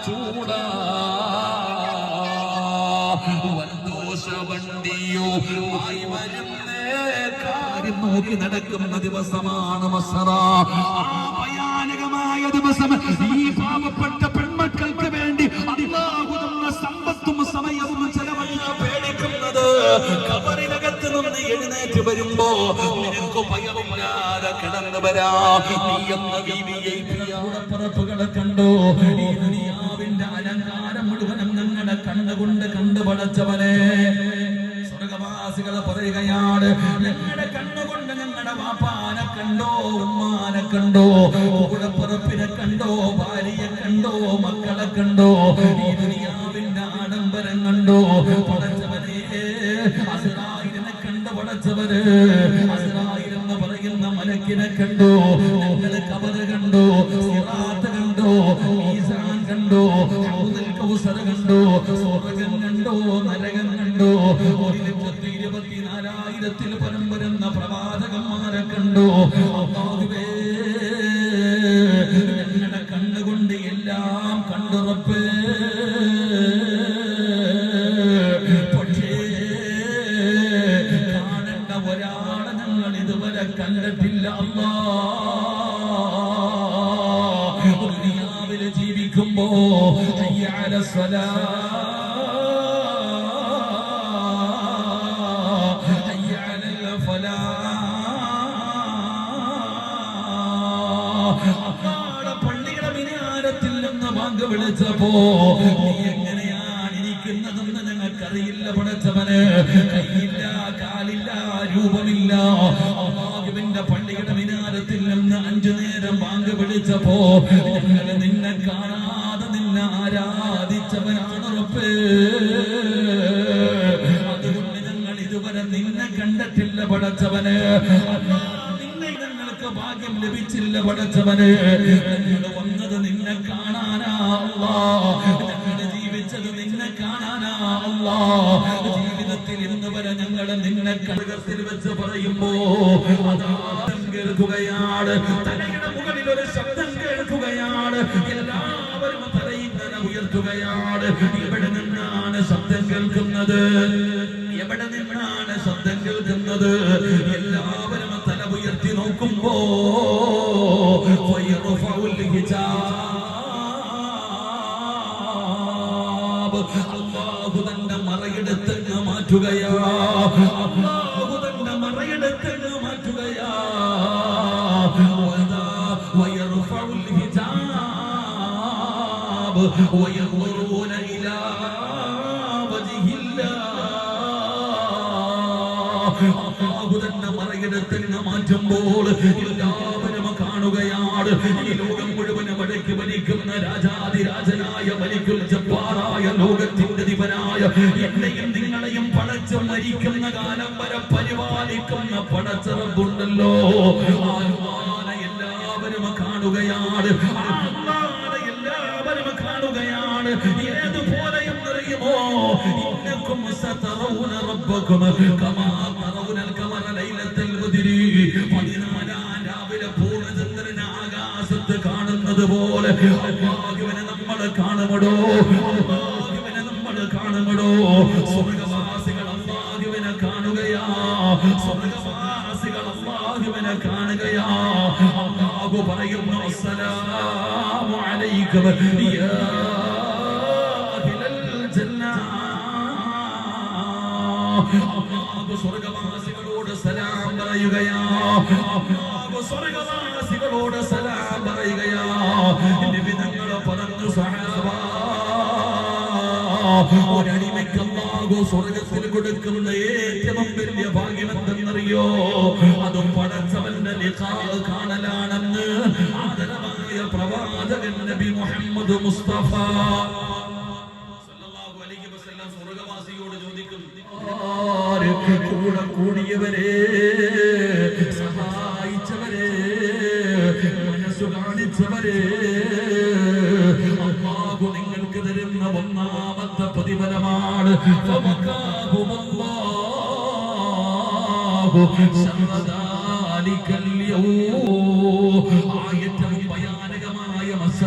ചൂടാ വണ്ടിയോ ആയി വരുന്നേ കാര്യം നോക്കി നടക്കുന്ന ദിവസമാണ് മസ്റ. ഭയാനകമായ ദിവസം ഈ പാവപ്പെട്ട പെൺമക്കൾക്ക് വേണ്ടി അല്ലാഹു തന്ന സമ്പത്തും സമയവും ചെലവഴിച്ച് പേടിക്കുന്നത് ഖബറിനകത്ത് നിന്ന് എഴുന്നേറ്റ് വരുമ്പോ നിനക്ക് ഭയമില്ലാതെ കിടന്നു വരാ. നീ എന്ന വിവിഐപികളെ കണ്ടോ? ഈ ദുനിയാവിന്റെ അലങ്കാരം മുഴുവനും ഞങ്ങളുടെ കണ്ണുകൊണ്ട് കണ്ടു പടച്ചവനെ. സ്വർഗവാസികളെ പറയുകയാണ്, ഞങ്ങളുടെ കണ്ണുകൊണ്ട് ഞങ്ങളുടെ വാപ്പാനെ കണ്ടോ, ഉമ്മാനെ കണ്ടോ, കൂടപ്പിറപ്പിനെ കണ്ടോ, ഭാര്യയെ കണ്ടോ, മക്കളെ കണ്ടോ, ഈ ദുനിയാവിന്റെ ആഡംബരം കണ്ടോ പടച്ചവനെ. അസ്റായിലിനെ കണ്ടു പടച്ചവന്. അസ്റായിൽ എന്ന് പറയുന്ന മലക്കിനെ കണ്ടോ, ഞങ്ങള് ഖബറ് കണ്ടോ, സിറാത്ത് കണ്ടോ, മീസാൻ കണ്ടോ, ഹൗദുൽ കൗസർ കണ്ടോ, സ്വർഗ്ഗം കണ്ടോ, നരകം കണ്ടോ, 1,24,000 പരം വരുന്ന പ്രവാചകന്മാരെ കണ്ടോ. അല്ലാഹുവേ, ഞങ്ങളുടെ കണ്ണുകൊണ്ട് എല്ലാം കണ്ടുറപ്പേ. പക്ഷേ കാണേണ്ട ഒരാളെ ഞങ്ങൾ ഇതുവരെ കണ്ടിട്ടില്ല. ദുനിയാവില് ജീവിക്കുമ്പോ ഹയ്യ അലസ്സലാ, പള്ളിയുടെ മിനാരത്തിൽ നിന്ന് ബാങ്ക് വിളിച്ചപ്പോ നീ എങ്ങനെയാണ് ഇരിക്കുന്നതെന്ന് ഞങ്ങൾക്കറിയില്ല പടച്ചവന്. കൈയില്ല, കാലില്ല, രൂപമില്ല. അല്ലാഹുവിന്റെ പള്ളിയുടെ മിനാരത്തിൽ നിന്ന് 5 നേരം ബാങ്ക് വിളിച്ചപ്പോ ഞങ്ങൾ നിന്നെ കാണാതെ നിന്നെ ആരാധിച്ചവനാണ് റബ്ബേ. അതുകൊണ്ട് ഞങ്ങൾ ഇതുവരെ നിന്നെ കണ്ടിട്ടില്ല പടച്ചവന്. ഭാഗ്യം ലഭിച്ചില്ല പടച്ചവന്. ഞങ്ങൾ വന്നത് നിന്നെ കാണാനാ അല്ലാഹ്. ഞങ്ങൾ ജീവിച്ചത് നിന്നെ കാണാനാ അല്ലാഹ്. ജീവിതത്തിൽ ഇന്ന് വരെ ഞങ്ങൾ നിന്നെ കടകത്തിൽ വെച്ച് പറയുമ്പോ അതാരം കേൾക്കുകയാണ്. തലയുടെ മുകളിൽ ഒരു ശബ്ദം കേൾക്കുകയാണ്. എല്ലാവരും തലയിങ്ങനെ ഉയർത്തുകയാണ്. എവിടെ നിന്നാണ് ശബ്ദം കേൾക്കുന്നത്? എവിടെ നിന്നാണ് ശബ്ദം കേൾക്കുന്നത്? എല്ലാവരും തല ഉയർത്തി നോക്കുമ്പോ അല്ലാഹു തന്റെ മറയെടുത്തങ്ങ് മാറ്റുകയാ. അല്ലാഹു തന്റെ മറയെടുത്തങ്ങ് മാറ്റുകയാ. വയർഫഉൽ ഹിജാബ് വയൻദുറൂന ഇലാ വജ്ഹില്ലാഹ്. അല്ലാഹു തന്റെ മറയെടുത്തങ്ങ് മാറ്റുമ്പോൾ എല്ലാവരും കാണുകയാണ്. ഈ ലോകം മുഴുവൻ വടക്ക് ഭരിക്കുന്ന രാജാതിരാജനായ മലിക്കുൽ ജബ്ബാറായ ലോകത്തിന്റെ ദിവനായ എന്നെയും നിങ്ങളെയും പടച്ചു മരിക്കുന്ന കാലം വരെ പരിപാലിക്കുന്ന പടച്ചറബുണ്ടല്ലോ. എല്ലാവരും കാണുകയാണ്. എല്ലാവരും കാണുകയാണ്. ഏതുപോലെ എന്നറിയുമോ? ഇന്നക്കും സതറൗന റബ്ബക്കും കമാ തറൗനൽ ഖമറ ലൈലത്തുൽ ബദ്രി. 14 രാവിലെ പൂർണ്ണചന്ദ്രനെ ആകാശത്ത് കാണുന്നത് പോലെ അല്ലാഹുവിനെ നമ്മൾ കാണുമടോ. അല്ലാഹുവിനെ നമ്മൾ കാണുമടോ. സ്വർഗ്ഗവാസികൾ അല്ലാഹുവിനെ കാണുകയാ. സ്വർഗ്ഗവാസികൾ അല്ലാഹുവിനെ കാണുകയാ. അല്ലാഹു പറയുന്നു, അസ്സലാമു അലൈക്കും യാ അഹ്ലൽ ജന്ന. അല്ലാഹു സ്വർഗ്ഗവാസികളോട് സലാം പറയുകയാ. അല്ലാഹു സ്വർഗ്ഗവാസികളോട് സലാം പറയുകയാ. നബി തങ്ങൾ പറഞ്ഞു, സഹാബ, ഒരടിമയ്ക്ക് അല്ലാഹു സ്വർഗ്ഗത്തിൽ കൊടുക്കുന്ന ഏറ്റവും വലിയ ഭാഗ്യം എന്തെന്നറിയോ? അതും പടച്ചവന്റെ ലിഖാ കാണലാണെന്ന് ആദരവായ പ്രവാചകൻ നബി മുഹമ്മദ് മുസ്തഫ സല്ലല്ലാഹു അലൈഹി വസല്ലം സ്വർഗ്ഗവാസിയോട് ചോദിക്കും, കൂടെ കൂടിയവരെ, സഹായിച്ചവരെ, മനസ്സു കാണിച്ചവരെ, അല്ലാഹു നിങ്ങൾക്ക് തരുന്ന ഒന്നാമത്തെ പ്രതിഫലമാണ് ഏറ്റവും ഭയാനകമായ മസ്റ.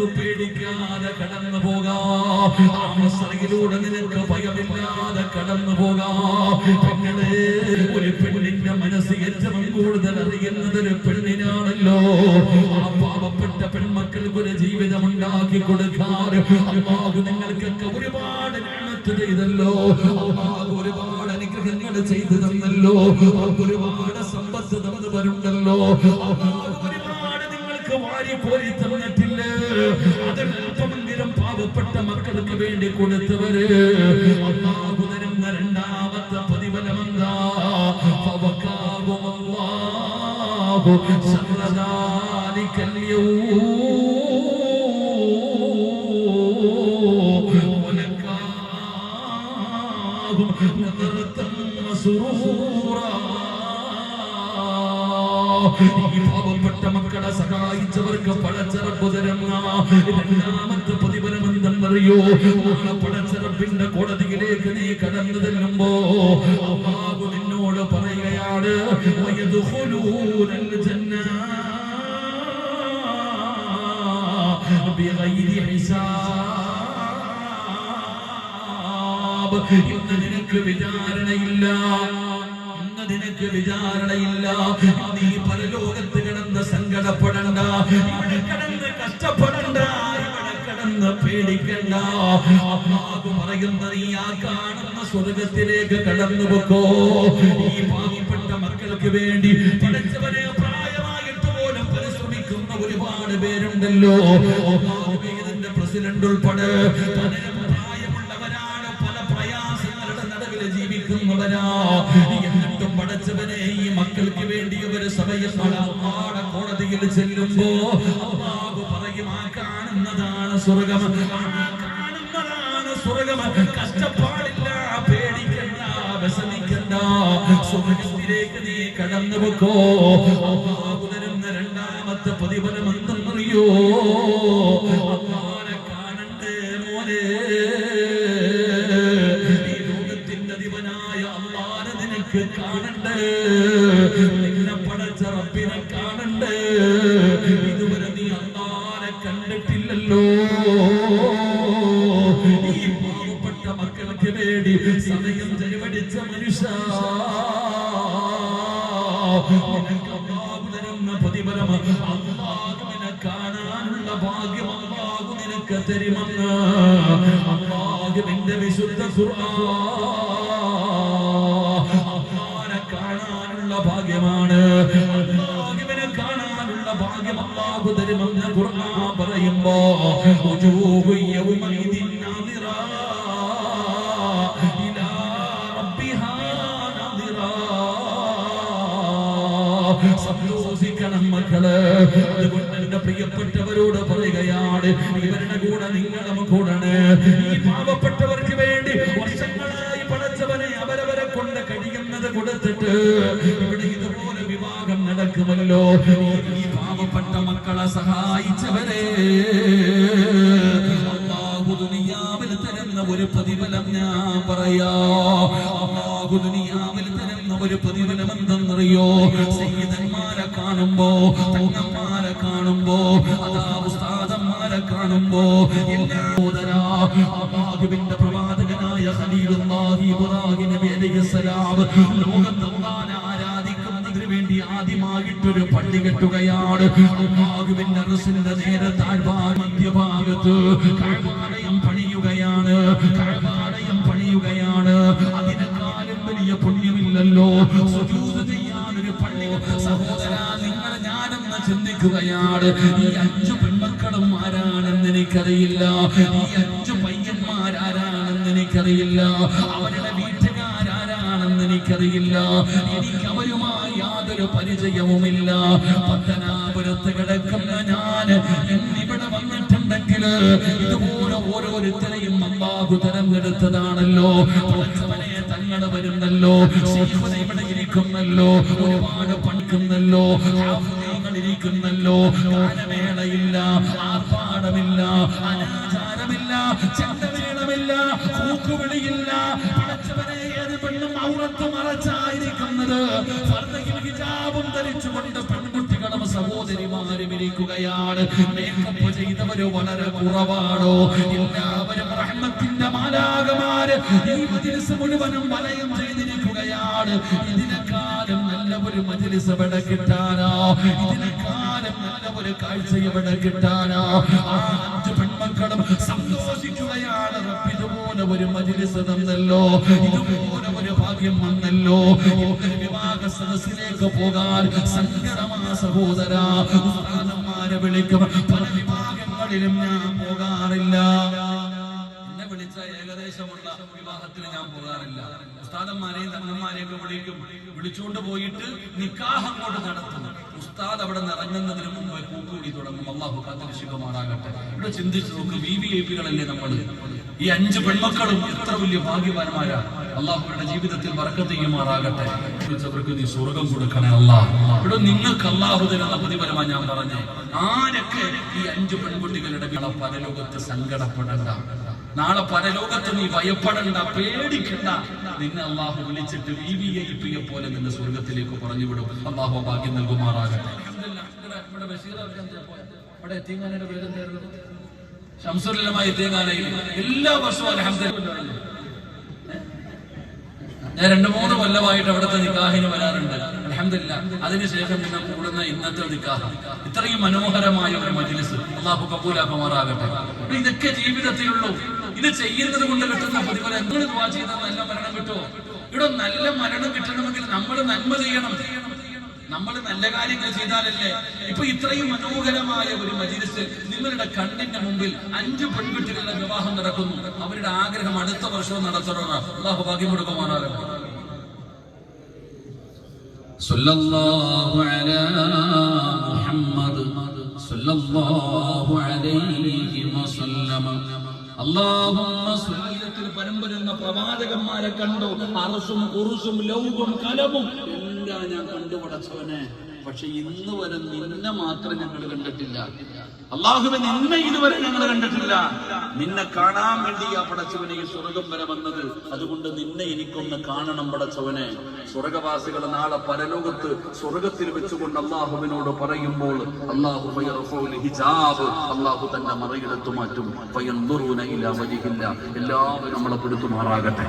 നിനക്ക് പേടിക്കാതെ കടന്നു പോകാം. അവസ്ഥയിലൂടെ നിനക്ക് ഭയമില്ലാതെ കടന്നു പോകാം. പെങ്ങളെ, ഒരു പെണ്ണിന്റെ മനസ്സ് ഏറ്റവും കൂടുതൽ അറിയുന്നത് ഒരു പെണ്ണിനാണല്ലോ. ആ പാവപ്പെട്ട പെൺമക്കൾക്ക് ഒരു ജീവിതം ഉണ്ടാക്കി കൊടുക്കാൻ അല്ലാഹു നിങ്ങൾക്കൊക്കെ ഒരുപാട് നിഅമത്ത് ചെയ്തല്ലോ. അല്ലാഹു ഒരുപാട് അനുഗ്രഹങ്ങൾ ചെയ്തു തന്നല്ലോ. ഒരുപാട് സമ്പത്ത് തന്നവരുണ്ടല്ലോ. അല്ലാഹു ഒരുപാട് നിങ്ങൾക്ക് വാരി കോരി തന്നിട്ടില്ല. അതിലൽപ്പമെങ്കിലും പാവപ്പെട്ട മക്കൾക്ക് വേണ്ടി കൊടുത്തവര് അല്ലാഹു തരുന്ന രണ്ടാമത്തെ പ്രതിഫലമെന്താ? ഫവഖാഹും അല്ലാഹു ശർറ ദാലികൽ യൗം ഈ പാവപ്പെട്ട മക്കളെ സഹായിച്ചവർക്ക് പടച്ചറപ്പ് തരുന്ന രണ്ടാമത്തെ പ്രതിഫലം എന്തെന്നറിയോ? പടച്ചറപ്പിന്റെ കോടതിയിലേക്ക് നീ കടന്നു ചെല്ലുമ്പോ അല്ലാഹു നിന്നോട് പറയുകയാണ്, വയദ്ഖുലൂനൽ ജന്ന ബിഗൈരി ഹിസാബ്. ഇന്ന് നിനക്ക് വിചാരണയില്ല, ഇന്ന് നിനക്ക് വിചാരണയില്ല. നീ പരലോകത്ത് കിടന്ന് സങ്കടപ്പെടണ്ട, ഇവിടെ കിടന്ന് കഷ്ടപ്പെടണ്ട, ഇവിടെ കിടന്ന് പേടിക്കണ്ട. അല്ലാഹു പറയുന്നത് നീ ആ കാണുന്ന സ്വർഗത്തിലേക്ക് കടന്നു പൊക്കോ. ഈ പാവപ്പെട്ട മക്കൾക്ക് വേണ്ടി പഠിച്ചവരെ പ്രായമായിട്ട് പോലും പരിശ്രമിക്കുന്ന ഒരുപാട് പേരുണ്ടല്ലോ. ഇതിന്റെ പ്രസിഡന്റ് ഉൾപ്പെടെ ജീവിക്കുന്നവരാ. എന്നിട്ടും പടച്ചവനെ ഈ മക്കൾക്ക് വേണ്ടി ഒരു സഭയിൽ കോടതിയിൽ ചെല്ലുമ്പോ അല്ലാഹു പറയും, ആ കാണുന്നതാണ് സ്വർഗം, കാണുന്നതാണ് സ്വർഗം. കഷ്ടപ്പാടില്ല, പേടിക്കണ്ട, വിഷമിക്കണ്ട, സ്വർഗത്തിലേക്ക് നീ കടന്നു വെക്കോ. അല്ലാഹു തരുന്ന രണ്ടാമത്തെ പ്രതിഫലം എന്തെന്നറിയോ? അല്ലാഹുവിനെ കാണണ്ടേ മോനെ, കാണണ്ടേ, നിന്നെ പടച്ച റബ്ബിനെ കാണണ്ടേ. ഇതുവരെ നീ അല്ലാഹുവിനെ കണ്ടിട്ടില്ലല്ലോ. ഈ പാവപ്പെട്ട മക്കൾക്ക് വേണ്ടി സമയം ചെലവഴിച്ച മനുഷ്യ, നിനക്ക് അല്ലാഹു തരുന്ന പ്രതിഫലം, അല്ലാഹുവിനെ കാണാനുള്ള ഭാഗ്യം അല്ലാഹു നിനക്ക് തരുമെന്ന് അല്ലാഹുവിന്റെ വിശുദ്ധ ഖുർആൻ കാണാനുള്ള ഭാഗ്യമാണ്. അല്ലാഹുവിനെ കാണാനുള്ള ഭാഗ്യം അല്ലാഹു തരുമെന്ന് ഖുർആൻ പറയുമ്പോ വജൂഹു യൗമഇദിൻ നാദിറാ ഇലാ റബ്ബിഹാ നാദിറാ. സന്തോഷിക്കണം മക്കളെ. അതുകൊണ്ട് എന്റെ പ്രിയപ്പെട്ടവരോട് പറയുകയാണ്, ഇവരുടെ കൂടെ നിങ്ങളും കൂടാണ്. ഈ പാവപ്പെട്ടവർക്ക് വേണ്ടി വർഷങ്ങളായി പടച്ചവനെ അവരവരെ കൊണ്ട് കഴിയുന്നത് കൊടുത്തിട്ട് ഇവിടെ ഇതുപോലെ വിവാഹം നടക്കുമല്ലോ. ഈ പാവപ്പെട്ട മക്കളെ സഹായിച്ചവരെ അല്ലാഹു ദുനിയാവിൽ തരുന്ന ഒരു പ്രതിഫലം ഞാൻ പറയാ. അല്ലാഹു ദുനിയാവിൽ തരുന്ന ഒരു പ്രതിഫലം എന്തെന്നറിയോ? സയ്യിദന്മാരെ കാണുമ്പോ, തങ്ങന്മാരെ കാണുമ്പോ, അതാ ഉസ്താദന്മാരെ കാണുമ്പോ, അല്ലാഹുവിന്റെ പ്രവാചകനായ ഖലീലുല്ലാഹി ഇബ്രാഹിം നബി അലൈഹിസ്സലാം ലോകത്ത് അല്ലാഹുവിനെ ആരാധിക്കുന്നതിന് വേണ്ടി ആദ്യമായിട്ടൊരു പള്ളി കെട്ടുകയാണ്. അല്ലാഹുവിന്റെ റസൂലിന്റെ നേരെ താഴ്ഭാഗ മധ്യഭാഗത്ത് കഅബാലയം പണിയുകയാണ്. കഅബാലയം പണിയുകയാണ്. അതിനേക്കാളും വലിയ പുണ്യമില്ലല്ലോ സുജൂദ് ചെയ്യാൻ ഒരു പള്ളി. സഹോദരാ, നിങ്ങൾ ഞാനെന്ന് ചിന്തിക്കുകയാണ്, ഈ 5 പെൺമക്കളും ആരാണെന്ന് എനിക്കറിയില്ല, ഈ 5 പയ്യന്മാരാരാണെന്ന് എനിക്കറിയില്ല, അവരുടെ വീട്ടുകാരാരാണെന്ന് എനിക്കറിയില്ല, എനിക്ക് അവരുമായി യാതൊരു പരിചയവുമില്ല. പത്തനാപുരത്ത് കിടക്കുന്ന ഞാൻ എന്നിവിടെ വന്നിട്ടുണ്ടെങ്കിൽ ഇതുപോലെ ഓരോരുത്തരെയും അല്ലാഹു തെരഞ്ഞെടുത്തതാണല്ലോ. തങ്ങൾ വരുന്നല്ലോ, ഇവിടെ ഇരിക്കുന്നല്ലോ, ഒരുപാട് പഠിക്കുന്നല്ലോ, ഇരിക്കുന്നല്ലോ. ഗാനമേളയില്ല, ആർഭാടമില്ല, അനാചാരമില്ല, ചെണ്ടമേളമില്ല, കൂക്കുവിളിയില്ല. പടച്ചവനെ, ഏത് പെണ്ണും ഔറത്ത് മറച്ചായിരിക്കുന്നത്, ഫർദയും ഹിജാബും ധരിച്ചുകൊണ്ട് പെൺകുട്ടികളും സഹോദരിമാരും എല്ലാവരും ഇരിക്കുകയാണ്. മേക്കപ്പ് ചെയ്തവര് വളരെ കുറവാണോ? എല്ലാവരും റഹ്മത്തിന്റെ മാലാഖമാര് ഈ മജ്‌ലിസ് മുഴുവനും വലയം ചെയ്തിരിക്കുകയാണ്. ഇതിനെക്കാളും നല്ല ഒരു മജ്‌ലിസ് എവിടെ കിട്ടാനോ? ഇതിനെക്കാളും നല്ല ഒരു കാഴ്ച എവിടെ കിട്ടാനോ? ആ 5 പെൺമക്കളും സന്തോഷിക്കുകയാണ്. റബ്ബ് ഇതുപോലെ ഒരു മജ്‌ലിസ് തന്നല്ലോ, ഇതുപോലെ ഒരു ഭാഗ്യം വന്നല്ലോ. വിവാഹ സദസ്സിലേക്ക് പോകാൻ സങ്കടമാ സഹോദരാ. ഉസ്താദന്മാരെ വിളിക്കും, പല വിവാഹങ്ങളിലും ഞാൻ പോകാറില്ല. എന്നെ വിളിച്ച ഏകദേശമുള്ള വിവാഹത്തിന് ഞാൻ പോകാറില്ല. ഉസ്താദന്മാരെയും തങ്ങന്മാരെയും ഒക്കെ വിളിച്ചുകൊണ്ട് പോയിട്ട് നിക്കാഹ് അങ്ങോട്ട് നടത്തും. ഉസ്താദ് അവിടെ ഇറങ്ങുന്നതിന് മുമ്പ് കൂട്ടുകൂടി തുടങ്ങും. അല്ലാഹു കാത്തിരക്ഷിക്കുമാറാകട്ടെ. ഇവിടെ ചിന്തിച്ചു നോക്ക്, വിവിഐപികളല്ലേ നമ്മൾ. ഈ 5 പെൺമക്കളും എത്ര വലിയ ഭാഗ്യവാന്മാരാ. അള്ളാഹുവിന്റെ ജീവിതത്തിൽ ബറക്കത്ത് ചെയ്യുമാറാകട്ടെ. അവർക്ക് നീ സ്വർഗം കൊടുക്കണേ അല്ലാഹ്. ഇവിടെ നിങ്ങൾക്ക് അല്ലാഹു തരുന്ന പ്രതിഫലമാണ് ഞാൻ പറഞ്ഞേ. ആരൊക്കെ ഈ 5 പെൺകുട്ടികളുടെ പരലോകത്ത് സങ്കടപ്പെടണ്ട, നാളെ പരലോകത്ത് നീ ഭയപ്പെടണ്ട, പേടിക്കണ്ട. നിന്നെ അള്ളാഹു വിളിച്ചിട്ട് വിവിഐപിയെ പോലെ നിന്നെ സ്വർഗത്തിലേക്ക് പറഞ്ഞു വിടും. അള്ളാഹു ഭാഗ്യം നൽകുമാറാകട്ടെ. ഇവിടെ എത്തിങ്ങാനയുടെ പേരെന്തായിരുന്നു? ശംസുലമായ എത്തിങ്ങാനയിൽ എല്ലാ വർഷവും അൽഹംദുലില്ലാഹ് ഞാൻ 2-3 കൊല്ലമായിട്ട് അവിടുത്തെ നിക്കാഹിന് വരാറുണ്ട്. അൽഹംദുലില്ലാഹ്. അതിനുശേഷം പിന്നെ കൂടുന്ന ഇന്നത്തെ നിക്കാഹ്. ഇത്രയും മനോഹരമായ ഒരു മജ്‌ലിസ് അല്ലാഹു കബൂലാക്കുമാറാകട്ടെ. ഇതൊക്കെ ജീവിതത്തിലുള്ളൂ. ഇത് ചെയ്യുന്നത് കൊണ്ട് കിട്ടുന്ന പ്രതിഫലം. നിങ്ങൾ ദുആ ചെയ്താൽ നല്ല മരണം കിട്ടുമോ? ഇവിടെ നല്ല മരണം കിട്ടണമെങ്കിൽ നമ്മൾ നന്മ ചെയ്യണം. നമ്മൾ നല്ല കാര്യങ്ങൾ ചെയ്താലല്ലേ. ഇപ്പൊ ഇത്രയും മനോഹരമായ ഒരു മജ്‌ലിസ് നിങ്ങളുടെ കണ്ണിന്റെ മുമ്പിൽ 5 പെൺകുട്ടികളുടെ വിവാഹം നടക്കുന്നു. അവരുടെ ആഗ്രഹം അടുത്ത വർഷവും നടത്തണമെന്ന് അല്ലാഹു ഭാഗ്യം കൊടുക്കുമാറാകട്ടെ. സല്ലല്ലാഹു അലാ മുഹമ്മദ് സല്ലല്ലാഹു അലൈഹി വസല്ലം. അല്ലാഹുമ്മ സ്വല്ലത്തിൽ പരമ്പരുന്ന പ്രവാചകന്മാരെ കണ്ടു. അർശും ഖുർസും ലൗഹും കലമും എല്ലാം ഞാൻ കണ്ടു പടച്ചവനെ. പക്ഷെ ഇന്ന് വരെ നിന്നെ മാത്രം ഞങ്ങൾ കണ്ടിട്ടില്ല. അല്ലാഹുവേ, നിന്നെ ഇതുവരെ ഞങ്ങൾ കണ്ടിട്ടില്ല. നിന്നെ കാണാൻ വേണ്ടിയാ പടച്ചവനെ ഈ സ്വർഗം വരെ വന്നത്. അതുകൊണ്ട് നിന്നെ എനിക്കൊന്ന് കാണണം പടച്ചവനെ. സ്വർഗവാസികൾ നാളെ പരലോകത്ത് സ്വർഗത്തിൽ വെച്ചുകൊണ്ട് അല്ലാഹുവിനോട് പറയുമ്പോൾ അല്ലാഹു ഹിജാബ്, അല്ലാഹു തന്റെ മറയെടുത്തു മാറ്റും. എല്ലാവരും നമ്മളെ പെടുത്തുമാറാകട്ടെ.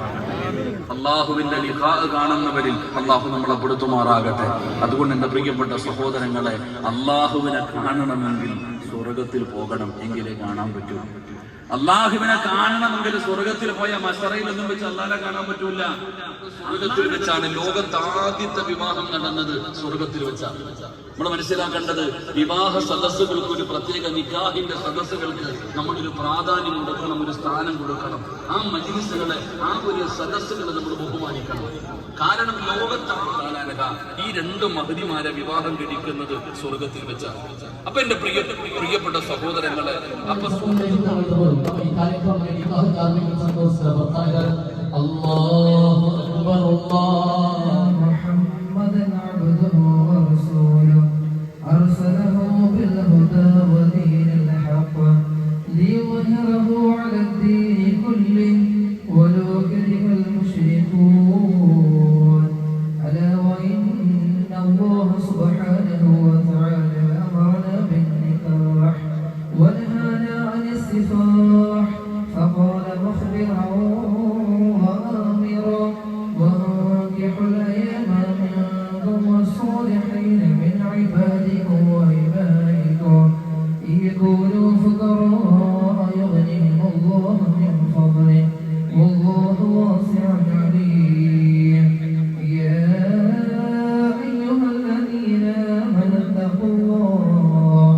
അല്ലാഹുവിന്റെ ലിഖാഅ് കാണുന്നവരിൽ അല്ലാഹു നമ്മളെ പെടുത്തുമാറാകട്ടെ. അതുകൊണ്ട് എന്റെ പ്രിയപ്പെട്ട സഹോദരങ്ങളെ, അല്ലാഹുവിനെ കാണണമെങ്കിൽ സ്വർഗത്തിൽ പോകണം, എങ്കിലേ കാണാൻ പറ്റൂ. അല്ലാഹുവിനെ കാണണമെങ്കിൽ സ്വർഗത്തിൽ പോയ മസ്റയിലൊന്നും വെച്ച് അല്ലാഹുവിനെ കാണാൻ പറ്റൂല. സ്വർഗത്തിൽ വെച്ചാണ് ലോകത്ത് ആദ്യത്തെ വിവാഹം നടന്നത്. സ്വർഗത്തിൽ വെച്ചാണ്. നമ്മൾ മനസ്സിലാക്കേണ്ടത്, വിവാഹ സദസ്സുകൾക്ക് ഒരു പ്രത്യേക നിക്കാഹിന്റെ സദസ്സുകൾക്ക് നമ്മളൊരു പ്രാധാന്യം കൊടുക്കണം, ഒരു സ്ഥാനം കൊടുക്കണം. ആ മജ്‌ലിസുകളെ, ആ ഒരു സദസ്സുകളെ നമ്മൾ ബഹുമാനിക്കണം. കാരണം ലോകത്താണ് ഈ 2 മഹദിമാരെ വിവാഹം കഴിക്കുന്നത് സ്വർഗത്തിൽ വെച്ചാണ്. അപ്പൊ എന്റെ പ്രിയപ്പെട്ട സഹോദരങ്ങളെ, അപ്പൊ അല്ലാഹു അക്ബർ അല്ലാഹു മുഹമ്മദൻ അബ്ദുഹു വറസൂലുഹു അർസലഹു ബിൽ ഹുദാ വദീനിൽ ഹഖ് ലിയുദ്ഹിറഹു അലദ്ദീനി കുല്ലിഹി വലൗ കരിഹൽ മുശ്രികൂൻ. അലാ വഇന്ന അല്ലാഹ സുബ്ഹാനഹു വതആല അമറനാ ബിന്നിക്കാഹ് വനഹാനാ അനിസ് സിഫാഹ് فقال مخبرا وآمرا وانكحوا الأيام منكم والصالحين من عبادكم وإمائكم إن يكونوا فقراء يغنيهم الله من فضله والله واسع عليم. يا أيها الذين آمنوا اتقوا الله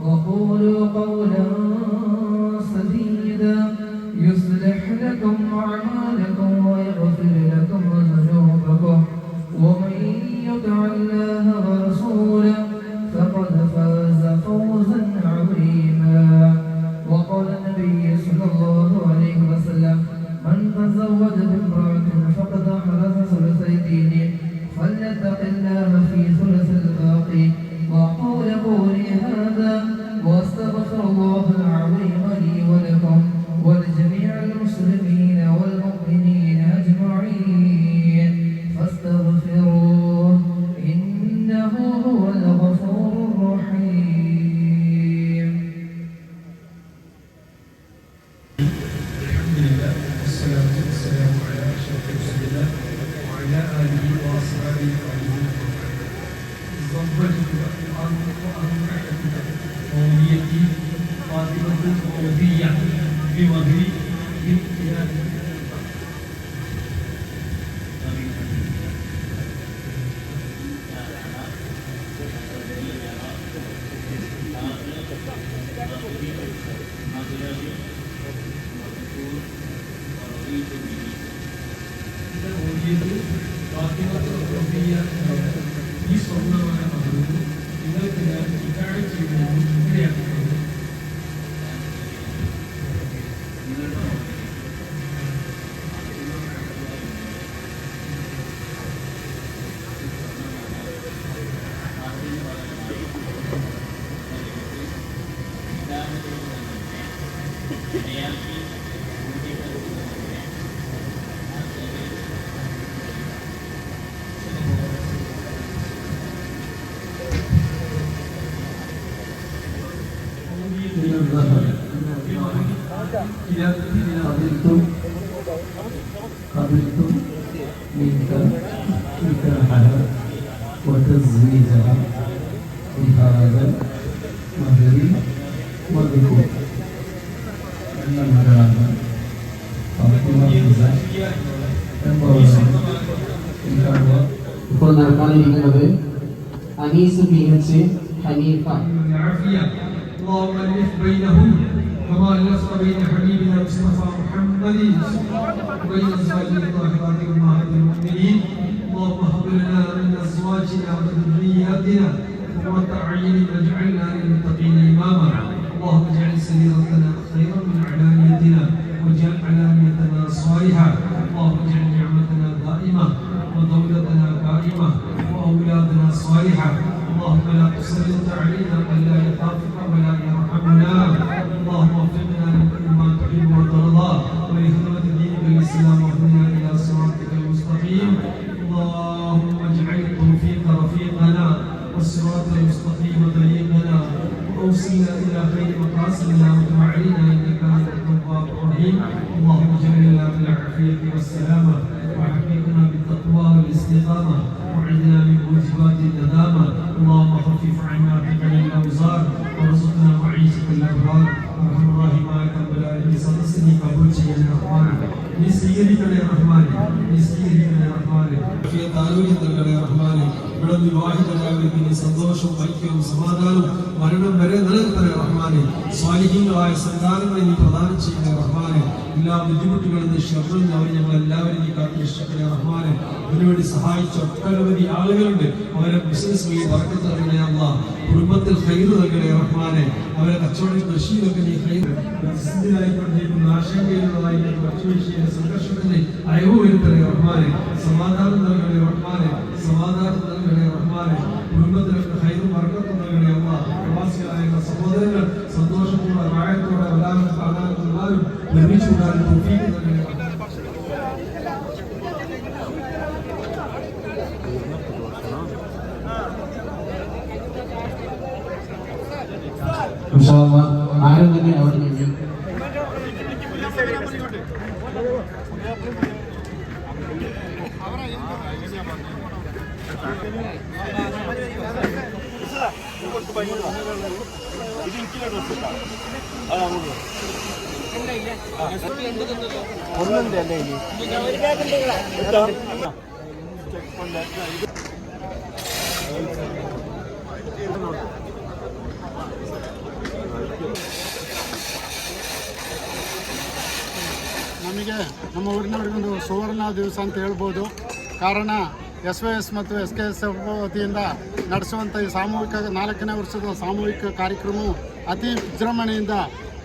وقولوا قولا سديدا يصلح لكم أعمالكم ويغفر لكم ذنوبكم ومن يطع الله ورسوله فقد فاز فوزا عظيما. وقال النبي صلى الله عليه وسلم من تزوج بامرأة فقد أحرز ثلثي دينه فليتق الله في ثلث الباقي. وأقول قولي هذا واستغفر الله العظيم لي ولكم ولجميع المسلمين والمؤمنين أجمعين فاستغفروه إنه هو الغفور الرحيم. زوجتي فاطمة الصوفية بمهر ഈ സ്വർണ്ണമായ മഹറും നിങ്ങൾക്ക് ഞാൻ ഇക്കാഴ്ച ചെയ്യുന്നത് ഇങ്ങനെയാണ്. قبلت منك نكاحها وتزويجها بهذا المهر مذكور أن مهرها فاطمة ഇപ്പോൾ നടക്കാനിരിക്കുന്നത് അനീസ് PH ഹനീഫ. اللهم الف بينهم كما الفت بين حبيبنا المصطفى محمد وبين ازواجه الطاهرات امهات المؤمنين. اللهم هب لنا من ازواجنا وذرياتنا قرة اعين واجعلنا للمتقين اماما. اللهم اجعل سريرتنا خيرا من علانيتنا واجعل علانيتنا صالحا. اللهم اجعل نعمتنا دائمه ودولتنا قائمه واولادنا صالحه. اللهم لا تسلط علينا من لا يخافك ولا يرحمنا. اللهم وفقنا لما تحب وترضى ولخدمة دينك الاسلام واهدنا الى صراطك المستقيم. اللهم اجعل التوفيق رفيقنا والصراط المستقيم طريقنا واوصلنا الى خير مقاصدنا وتب علينا انك انت التواب الرحيم. اللهم اجعلنا بالعافيه والسلامه وحققنا بالتقوى والاستقامه وعدنا من موجبات الندامه. اللهم خفف عنا ثقل الاوزار وارزقنا معيشه الابرار. ارحم الراحمين رب العالمين സദസ്സിനെ കബൂൽ ചെയ്യണേ റഹ്മാനെ. നീ സ്വീകരിക്കണേ റഹ്മാനെ. നീ സ്വീകരിക്കണേ റഹ്മാനെ. ആരോഗ്യം നൽകണേ റഹ്മാനെ. ഇവിടെ വിവാഹിതരായവർക്ക് നീ സന്തോഷവും ഐക്യവും സമാധാനവും മരണം വരെ നിലനിർത്തണേ റഹ്മാനെ. സ്വാലിഹീങ്ങളായ സന്താനങ്ങളെ നീ പ്രദാനം ചെയ്യണേ റഹ്മാനെ. എല്ലാ ബുദ്ധിമുട്ടുകളിൽ നിന്ന് ഷർറിൽ അവർ ഞങ്ങൾ എല്ലാവരും നീ കാത്തു രക്ഷിക്കണേ റഹ്മാനെ. അതിനുവേണ്ടി സഹായിച്ച ഒട്ടനവധി ആളുകളുണ്ട്. അവരെ ബിസിനസ് വഴി ബർക്കത്ത് നൽകണേ അല്ലാഹ്. കുടുംബത്തിൽ ഖൈർ നൽകണേ റഹ്മാനെ. അവരെ കച്ചവട കൃഷിയിലൊക്കെ നീ ഖൈർ പ്രതിസന്ധിയിലായിക്കൊണ്ടിരിക്കുന്ന ആശങ്കയിലുള്ളതായി ഒറ്റവീഴ്ചയുടെ സംഘർഷത്തിന് അയവ് വരുത്തണേ റഹ്മാനെ. സമാധാനം നൽകണേ റഹ്മാനെ. സമാധാനം നൽകണേ റഹ്മാനെ. കുടുംബത്തിലൊക്കെ ഖൈറും ബർക്കത്തും നൽകണേ അല്ലാഹ്. പ്രവാസികളായ സഹോദരങ്ങൾ സന്തോഷത്തോടെ റായത്തോടെ വരാനും കാണാനും എല്ലാവരും നിർമ്മിച്ചു കൂടാനും തൗഫീഖ് നൽകണേ. ആരും തന്നെ അവിടെ നിന്ന് ನಮಗೆ ನಮ್ಮ ಊರಿನವರಿಗೊಂದು ಸುವರ್ಣ ದಿವಸ ಅಂತ ಹೇಳ್ಬೋದು. ಕಾರಣ SYS ಮತ್ತು SKSF ವತಿಯಿಂದ ನಡೆಸುವಂಥ ಈ ಸಾಮೂಹಿಕ 4ನೇ ವರ್ಷದ ಸಾಮೂಹಿಕ ಕಾರ್ಯಕ್ರಮವು ಅತಿ ವಿಜೃಂಭಣೆಯಿಂದ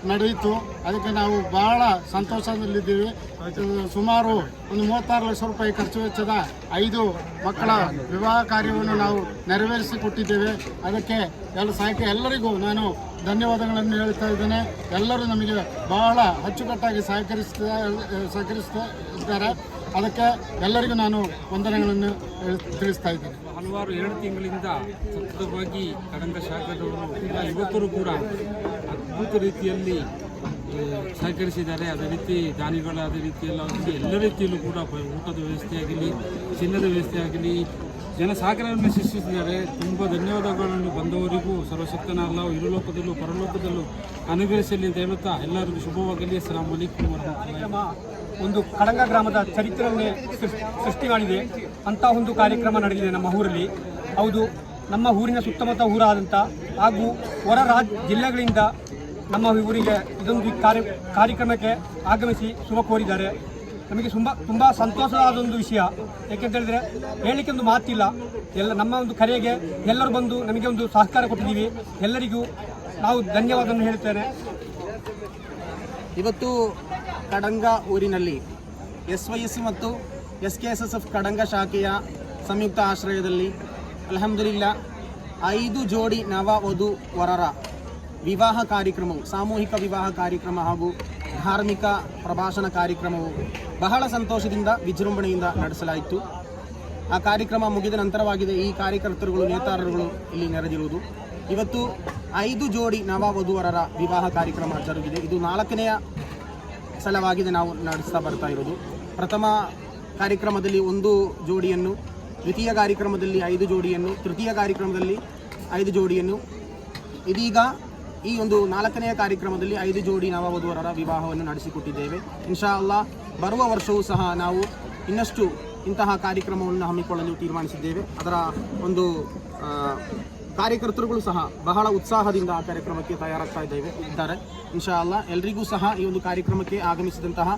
ನಡೆಯಿತು. ಅದಕ್ಕೆ ನಾವು ಬಹಳ ಸಂತೋಷದಲ್ಲಿದ್ದೀವಿ. ಸುಮಾರು ಒಂದು 36 ಲಕ್ಷ ರೂಪಾಯಿ ಖರ್ಚು ವೆಚ್ಚದ 5 ಮಕ್ಕಳ ವಿವಾಹ ಕಾರ್ಯವನ್ನು ನಾವು ನೆರವೇರಿಸಿಕೊಟ್ಟಿದ್ದೇವೆ. ಅದಕ್ಕೆ ಎಲ್ಲರಿಗೂ ನಾನು ಧನ್ಯವಾದಗಳನ್ನು ಹೇಳ್ತಾ ಇದ್ದೇನೆ. ಎಲ್ಲರೂ ನಮಗೆ ಬಹಳ ಅಚ್ಚುಕಟ್ಟಾಗಿ ಸಹಕರಿಸ್ತಿದ್ದಾರೆ. ಅದಕ್ಕೆ ಎಲ್ಲರಿಗೂ ನಾನು ವಂದನೆಗಳನ್ನು ತಿಳಿಸ್ತಾ ಇದ್ದೇನೆ. ಹಲವಾರು 7 ತಿಂಗಳಿಂದ ಸತತವಾಗಿ ಕಡಂಗ ಶಾಖದವರು ಇವತ್ತರೂ ಕೂಡ ಅದ್ಭುತ ರೀತಿಯಲ್ಲಿ ಸಹಕರಿಸಿದ್ದಾರೆ. ಅದೇ ರೀತಿ ದಾನಿಗಳು ಅದೇ ರೀತಿಯಲ್ಲಿ ಎಲ್ಲ ರೀತಿಯಲ್ಲೂ ಕೂಡ ಊಟದ ವ್ಯವಸ್ಥೆ ಆಗಲಿ, ಚಿನ್ನದ ವ್ಯವಸ್ಥೆ ಆಗಲಿ, ಜನಸಾಗರವನ್ನು ಸೃಷ್ಟಿಸಿದ್ದಾರೆ. ತುಂಬ ಧನ್ಯವಾದಗಳನ್ನು ಬಂದವರಿಗೂ ಸರ್ವಶಕ್ತನ ಅಲ್ಲಾಹು ಇರುಲೋಕದಲ್ಲೂ ಪರಲೋಕದಲ್ಲೂ ಅನುಗ್ರಹಿಸಲಿ ಅಂತ ಹೇಳುತ್ತಾ ಎಲ್ಲರಿಗೂ ಶುಭವಾಗಲಿ. ಅಸ್ಸಲಾಮು ಅಲೈಕುಂ ವರಹಮತುಲ್ಲಾಹಿ. ಒಂದು ಕಡಂಗ ಗ್ರಾಮದ ಚರಿತ್ರೆಯನ್ನೇ ಸೃಷ್ಟಿ ಮಾಡಿದೆ ಅಂಥ ಒಂದು ಕಾರ್ಯಕ್ರಮ ನಡೆದಿದೆ ನಮ್ಮ ಊರಲ್ಲಿ. ಹೌದು, ನಮ್ಮ ಊರಿನ ಸುತ್ತಮುತ್ತ ಊರಾದಂಥ ಹಾಗೂ ಹೊರ ಜಿಲ್ಲೆಗಳಿಂದ ನಮ್ಮ ಊರಿಗೆ ಇದೊಂದು ಕಾರ್ಯಕ್ರಮಕ್ಕೆ ಆಗಮಿಸಿ ಶುಭ ಕೋರಿದ್ದಾರೆ. ನಮಗೆ ತುಂಬ ಸಂತೋಷವಾದ ಒಂದು ವಿಷಯ. ಏಕೆಂತೇಳಿದರೆ ಹೇಳಲಿಕ್ಕೆ ಒಂದು ಮಾತಿಲ್ಲ. ನಮ್ಮ ಒಂದು ಕರೆಗೆ ಎಲ್ಲರೂ ಬಂದು ನಮಗೆ ಒಂದು ಸಹಕಾರ ಕೊಟ್ಟಿದ್ದೀವಿ. ಎಲ್ಲರಿಗೂ ನಾವು ಧನ್ಯವಾದವನ್ನು ಹೇಳುತ್ತೇನೆ. ಇವತ್ತು ಕಡಂಗ ಊರಿನಲ್ಲಿ SYSC ಮತ್ತು SKSSF ಕಡಂಗ ಶಾಖೆಯ ಸಂಯುಕ್ತ ಆಶ್ರಯದಲ್ಲಿ ಅಲ್ಹಮ್ದುಲಿಲ್ಲಾ 5 ಜೋಡಿ ನವ ವಧು ವರರ ವಿವಾಹ ಕಾರ್ಯಕ್ರಮವು, ಸಾಮೂಹಿಕ ವಿವಾಹ ಕಾರ್ಯಕ್ರಮ ಹಾಗೂ ಧಾರ್ಮಿಕ ಪ್ರಭಾಷಣ ಕಾರ್ಯಕ್ರಮವು ಬಹಳ ಸಂತೋಷದಿಂದ ವಿಜೃಂಭಣೆಯಿಂದ ನಡೆಸಲಾಯಿತು. ಆ ಕಾರ್ಯಕ್ರಮ ಮುಗಿದ ನಂತರವಾಗಿದೆ ಈ ಕಾರ್ಯಕರ್ತರುಗಳು ನೇತಾರರುಗಳು ಇಲ್ಲಿ ನೆರೆದಿರುವುದು. ಇವತ್ತು 5 ಜೋಡಿ ನವ ವಧುವರರ ವಿವಾಹ ಕಾರ್ಯಕ್ರಮ ಜರುಗಿದೆ. ಇದು 4ನೆಯ ಸಲವಾಗಿದೆ ನಾವು ನಡೆಸ್ತಾ ಬರ್ತಾ ಇರೋದು. ಪ್ರಥಮ ಕಾರ್ಯಕ್ರಮದಲ್ಲಿ 1 ಜೋಡಿಯನ್ನು, ದ್ವಿತೀಯ ಕಾರ್ಯಕ್ರಮದಲ್ಲಿ 5 ಜೋಡಿಯನ್ನು, ತೃತೀಯ ಕಾರ್ಯಕ್ರಮದಲ್ಲಿ 5 ಜೋಡಿಯನ್ನು, ಇದೀಗ ಈ ಒಂದು 4ನೆಯ ಕಾರ್ಯಕ್ರಮದಲ್ಲಿ 5 ಜೋಡಿ ನವವಧುವರರ ವಿವಾಹವನ್ನು ನಡೆಸಿಕೊಟ್ಟಿದ್ದೇವೆ. ಇನ್ಶಾ ಅಲ್ಲಾ ಬರುವ ವರ್ಷವೂ ಸಹ ನಾವು ಇನ್ನಷ್ಟು ಇಂತಹ ಕಾರ್ಯಕ್ರಮವನ್ನು ಹಮ್ಮಿಕೊಳ್ಳಲು ತೀರ್ಮಾನಿಸಿದ್ದೇವೆ. ಅದರ ಒಂದು ಕಾರ್ಯಕರ್ತರುಗಳು ಸಹ ಬಹಳ ಉತ್ಸಾಹದಿಂದ ಆ ಕಾರ್ಯಕ್ರಮಕ್ಕೆ ತಯಾರಾಗ್ತಾ ಇದ್ದಾರೆ. ಇನ್ಶಾ ಅಲ್ಲಾ ಎಲ್ರಿಗೂ ಸಹ ಈ ಒಂದು ಕಾರ್ಯಕ್ರಮಕ್ಕೆ ಆಗಮಿಸಿದಂತಹ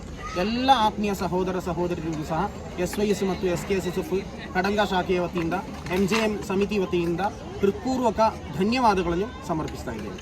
ಎಲ್ಲ ಆತ್ಮೀಯ ಸಹೋದರ ಸಹೋದರಿಯರಿಗೂ ಸಹ SYSC ಮತ್ತು SKSSF ಕಡಂಗ ಶಾಖೆಯ ವತಿಯಿಂದ MJM ಸಮಿತಿ ವತಿಯಿಂದ ಹೃತ್ಪೂರ್ವಕ ಧನ್ಯವಾದಗಳನ್ನು ಸಮರ್ಪಿಸ್ತಾ ಇದ್ದೇವೆ.